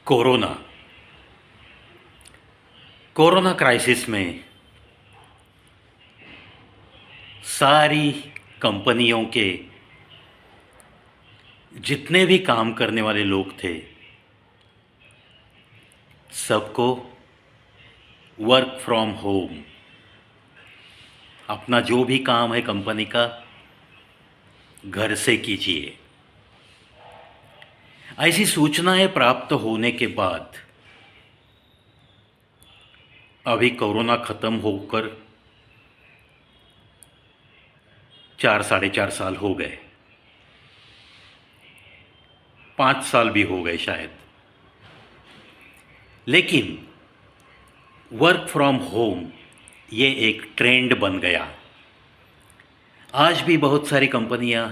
Corona corona crisis में सारी कंपनियों के जितने भी काम करने वाले लोग थे सबको वर्क फ्रॉम होम, अपना जो भी काम है कंपनी का घर से कीजिए। ऐसी सूचनाएं प्राप्त होने के बाद अभी कोरोना ख़त्म होकर 4 साढ़े 4 साल हो गए, 5 साल भी हो गए शायद। लेकिन वर्क फ्रॉम होम ये एक ट्रेंड बन गया। आज भी बहुत सारी कंपनियां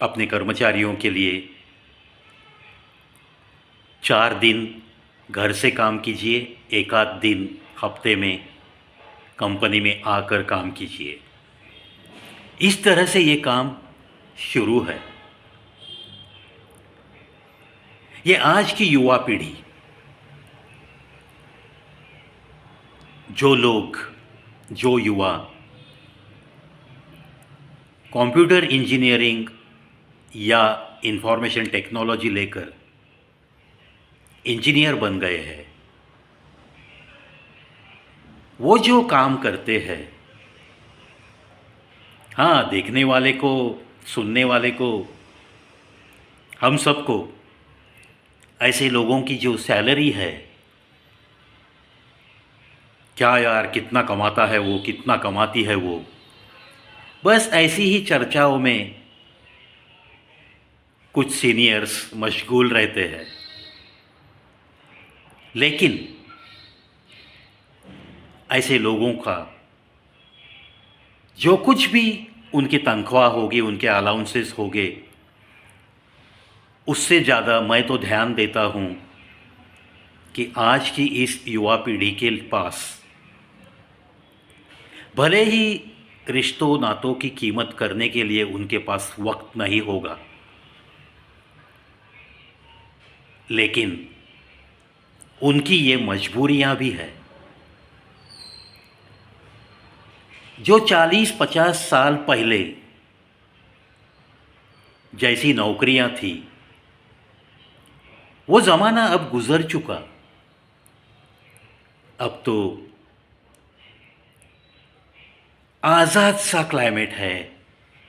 अपने कर्मचारियों के लिए 4 दिन घर से काम कीजिए, एक आध दिन हफ्ते में कंपनी में आकर काम कीजिए। इस तरह से ये काम शुरू है। ये आज की युवा पीढ़ी, जो युवा कंप्यूटर इंजीनियरिंग या इंफॉर्मेशन टेक्नोलॉजी लेकर इंजीनियर बन गए हैं, वो जो काम करते हैं, हाँ, देखने वाले को, सुनने वाले को, हम सबको ऐसे लोगों की जो सैलरी है, क्या यार कितना कमाता है वो, कितना कमाती है वो, बस ऐसी ही चर्चाओं में कुछ सीनियर्स मशगूल रहते हैं। लेकिन ऐसे लोगों का जो कुछ भी उनकी तनख्वाह होगी, उनके अलाउंसेस होंगे, उससे ज़्यादा मैं तो ध्यान देता हूँ कि आज की इस युवा पीढ़ी के पास भले ही रिश्तों नातों की कीमत करने के लिए उनके पास वक्त नहीं होगा, लेकिन उनकी ये मजबूरियां भी है। जो 40-50 साल पहले जैसी नौकरियां थी, वो ज़माना अब गुज़र चुका। अब तो आज़ाद सा क्लाइमेट है,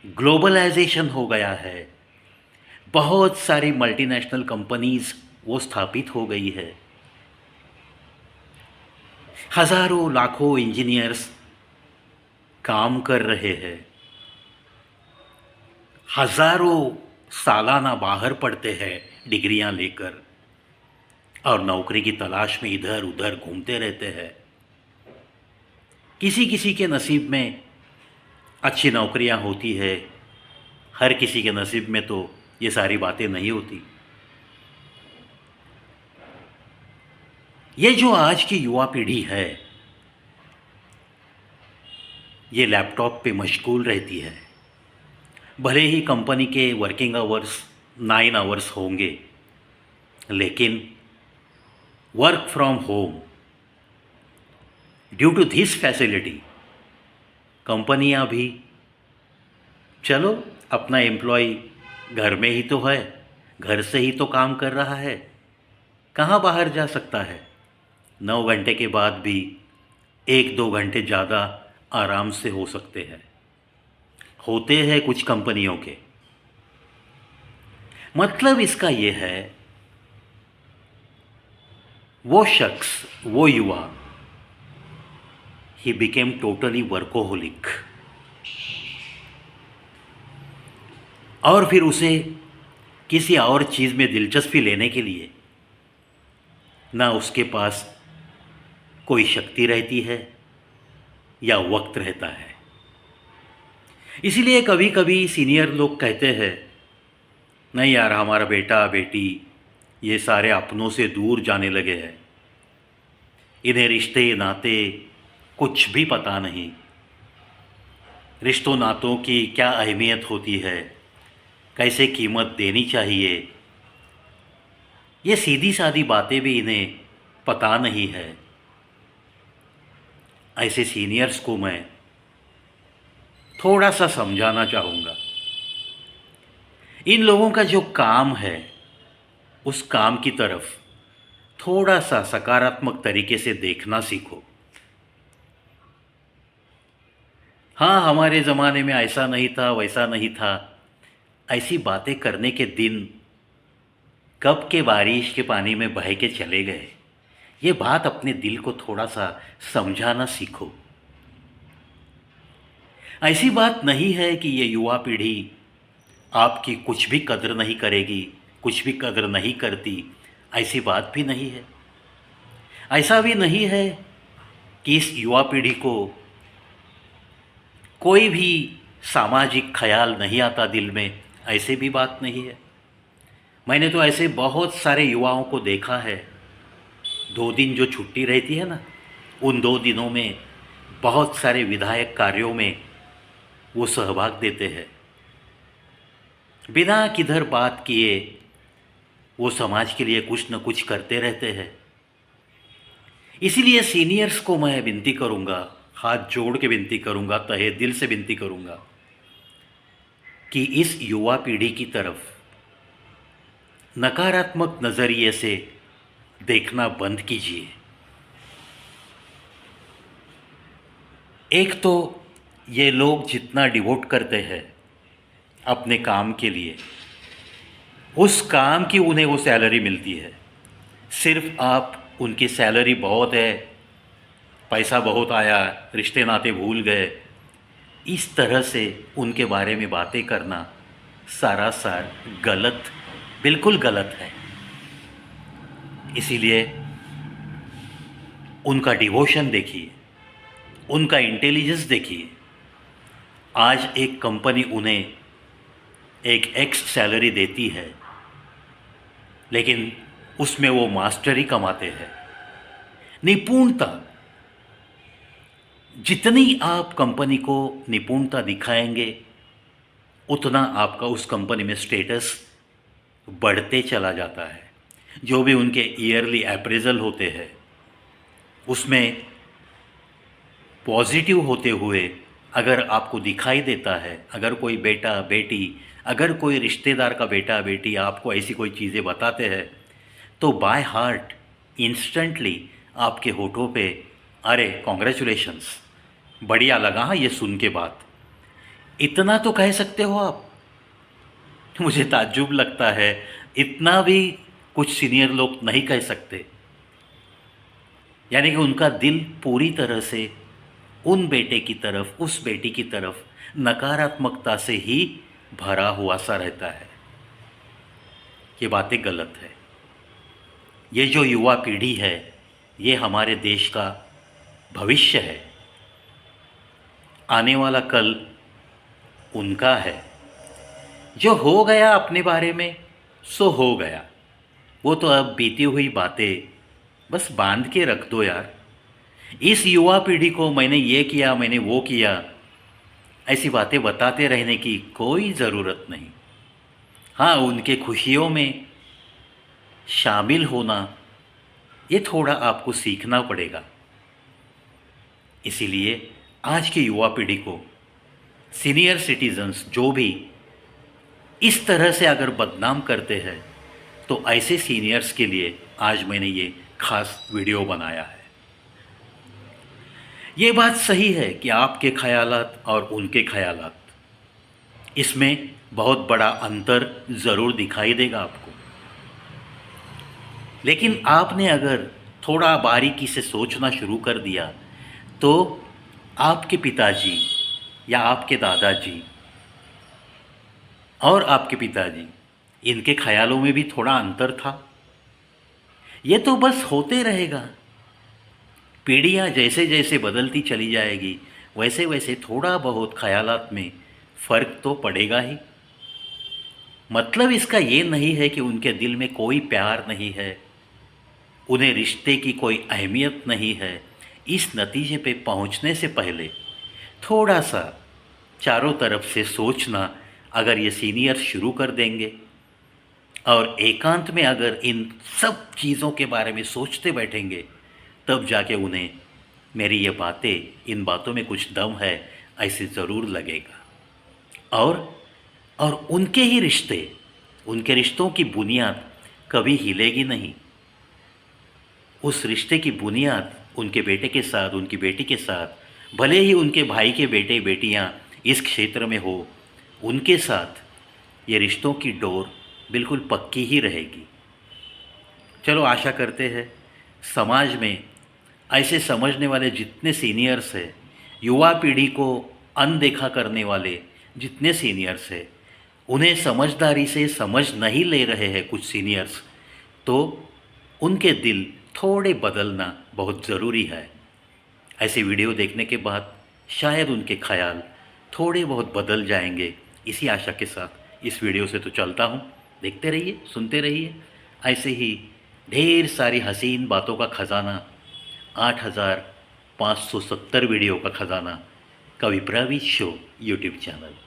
ग्लोबलाइजेशन हो गया है, बहुत सारी मल्टीनेशनल कंपनीज वो स्थापित हो गई है, हज़ारों लाखों इंजीनियर्स काम कर रहे हैं, हज़ारों सालाना बाहर पढ़ते हैं डिग्रियां लेकर और नौकरी की तलाश में इधर उधर घूमते रहते हैं। किसी किसी के नसीब में अच्छी नौकरियां होती है, हर किसी के नसीब में तो ये सारी बातें नहीं होती। ये जो आज की युवा पीढ़ी है, ये लैपटॉप पे मशगूल रहती है। भले ही कंपनी के वर्किंग आवर्स 9 आवर्स होंगे, लेकिन work from home due to this facility कंपनियां भी, चलो अपना एम्प्लॉय घर में ही तो है, घर से ही तो काम कर रहा है, कहाँ बाहर जा सकता है। 9 घंटे के बाद भी 1-2 घंटे ज़्यादा आराम से हो सकते हैं, होते हैं कुछ कंपनियों के। मतलब इसका ये है, वो शख्स, वो युवा, ही बिकेम टोटली वर्कोहोलिक, और फिर उसे किसी और चीज़ में दिलचस्पी लेने के लिए ना उसके पास कोई शक्ति रहती है या वक्त रहता है। इसीलिए कभी कभी सीनियर लोग कहते हैं, नहीं यार, हमारा बेटा बेटी ये सारे अपनों से दूर जाने लगे हैं, इन्हें रिश्ते नाते कुछ भी पता नहीं, रिश्तों नातों की क्या अहमियत होती है, कैसे कीमत देनी चाहिए, ये सीधी सादी बातें भी इन्हें पता नहीं है। ऐसे सीनियर्स को मैं थोड़ा सा समझाना चाहूँगा। इन लोगों का जो काम है उस काम की तरफ थोड़ा सा सकारात्मक तरीके से देखना सीखो। हाँ, हमारे ज़माने में ऐसा नहीं था, वैसा नहीं था, ऐसी बातें करने के दिन कब के बारिश के पानी में बह के चले गए। ये बात अपने दिल को थोड़ा सा समझाना सीखो। ऐसी बात नहीं है कि ये युवा पीढ़ी आपकी कुछ भी कदर नहीं करेगी, कुछ भी कदर नहीं करती, ऐसी बात भी नहीं है। ऐसा भी नहीं है कि इस युवा पीढ़ी को कोई भी सामाजिक ख्याल नहीं आता दिल में, ऐसे भी बात नहीं है। मैंने तो ऐसे बहुत सारे युवाओं को देखा है, 2 दिन जो छुट्टी रहती है ना, उन 2 दिनों में बहुत सारे विधायक कार्यों में वो सहभाग देते हैं। बिना किधर बात किए वो समाज के लिए कुछ न कुछ करते रहते हैं। इसीलिए सीनियर्स को मैं विनती करूँगा, हाथ जोड़ के विनती करूँगा, तहे दिल से विनती करूँगा कि इस युवा पीढ़ी की तरफ नकारात्मक नज़रिए से देखना बंद कीजिए। एक तो ये लोग जितना डिवोट करते हैं अपने काम के लिए, उस काम की उन्हें वो सैलरी मिलती है। सिर्फ आप उनकी सैलरी बहुत है, पैसा बहुत आया, रिश्ते नाते भूल गए, इस तरह से उनके बारे में बातें करना सरासर गलत, बिल्कुल गलत है। इसीलिए उनका डिवोशन देखिए, उनका इंटेलिजेंस देखिए। आज एक कंपनी उन्हें एक एक्स सैलरी देती है, लेकिन उसमें वो मास्टरी कमाते हैं, निपुणता। जितनी आप कंपनी को निपुणता दिखाएंगे उतना आपका उस कंपनी में स्टेटस बढ़ते चला जाता है। जो भी उनके ईयरली अप्रेजल होते हैं उसमें पॉजिटिव होते हुए अगर आपको दिखाई देता है, अगर कोई बेटा बेटी, अगर कोई रिश्तेदार का बेटा बेटी आपको ऐसी कोई चीज़ें बताते हैं, तो बाय हार्ट इंस्टेंटली आपके होठों पे अरे कॉन्ग्रेचुलेशंस, बढ़िया लगा हाँ ये सुन के बात, इतना तो कह सकते हो आप। मुझे ताज्जुब लगता है, इतना भी कुछ सीनियर लोग नहीं कह सकते। यानी कि उनका दिल पूरी तरह से उन बेटे की तरफ, उस बेटी की तरफ नकारात्मकता से ही भरा हुआ सा रहता है। ये बातें गलत है। ये जो युवा पीढ़ी है ये हमारे देश का भविष्य है। आने वाला कल उनका है। जो हो गया अपने बारे में सो हो गया, वो तो अब बीती हुई बातें बस बांध के रख दो यार। इस युवा पीढ़ी को मैंने ये किया, मैंने वो किया, ऐसी बातें बताते रहने की कोई ज़रूरत नहीं। हाँ, उनके खुशियों में शामिल होना ये थोड़ा आपको सीखना पड़ेगा। इसीलिए आज की युवा पीढ़ी को, सीनियर सिटीजन्स जो भी इस तरह से अगर बदनाम करते हैं, तो ऐसे सीनियर्स के लिए आज मैंने ये खास वीडियो बनाया है। ये बात सही है कि आपके ख़यालात और उनके ख़यालात, इसमें बहुत बड़ा अंतर ज़रूर दिखाई देगा आपको। लेकिन आपने अगर थोड़ा बारीकी से सोचना शुरू कर दिया तो आपके पिताजी या आपके दादाजी और आपके पिताजी, इनके ख़यालों में भी थोड़ा अंतर था। ये तो बस होते रहेगा। पीढ़ियाँ जैसे जैसे बदलती चली जाएगी वैसे वैसे थोड़ा बहुत ख़यालात में फ़र्क तो पड़ेगा ही। मतलब इसका ये नहीं है कि उनके दिल में कोई प्यार नहीं है, उन्हें रिश्ते की कोई अहमियत नहीं है। इस नतीजे पे पहुंचने से पहले थोड़ा सा चारों तरफ से सोचना अगर ये सीनियर शुरू कर देंगे और एकांत में अगर इन सब चीज़ों के बारे में सोचते बैठेंगे तब जाके उन्हें मेरी ये बातें, इन बातों में कुछ दम है ऐसे ज़रूर लगेगा। और उनके ही रिश्ते, उनके रिश्तों की बुनियाद कभी हिलेगी नहीं। उस रिश्ते की बुनियाद उनके बेटे के साथ, उनकी बेटी के साथ, भले ही उनके भाई के बेटे बेटियां इस क्षेत्र में हो, उनके साथ ये रिश्तों की डोर बिल्कुल पक्की ही रहेगी। चलो आशा करते हैं समाज में ऐसे समझने वाले जितने सीनियर्स हैं, युवा पीढ़ी को अनदेखा करने वाले जितने सीनियर्स हैं, उन्हें समझदारी से समझ नहीं ले रहे हैं कुछ सीनियर्स, तो उनके दिल थोड़े बदलना बहुत ज़रूरी है। ऐसे वीडियो देखने के बाद शायद उनके ख्याल थोड़े बहुत बदल जाएंगे। इसी आशा के साथ इस वीडियो से तो चलता हूँ। देखते रहिए, सुनते रहिए ऐसे ही ढेर सारी हसीन बातों का ख़जाना, 8570 वीडियो का ख़जाना, कवि प्रवीश शो यूट्यूब चैनल।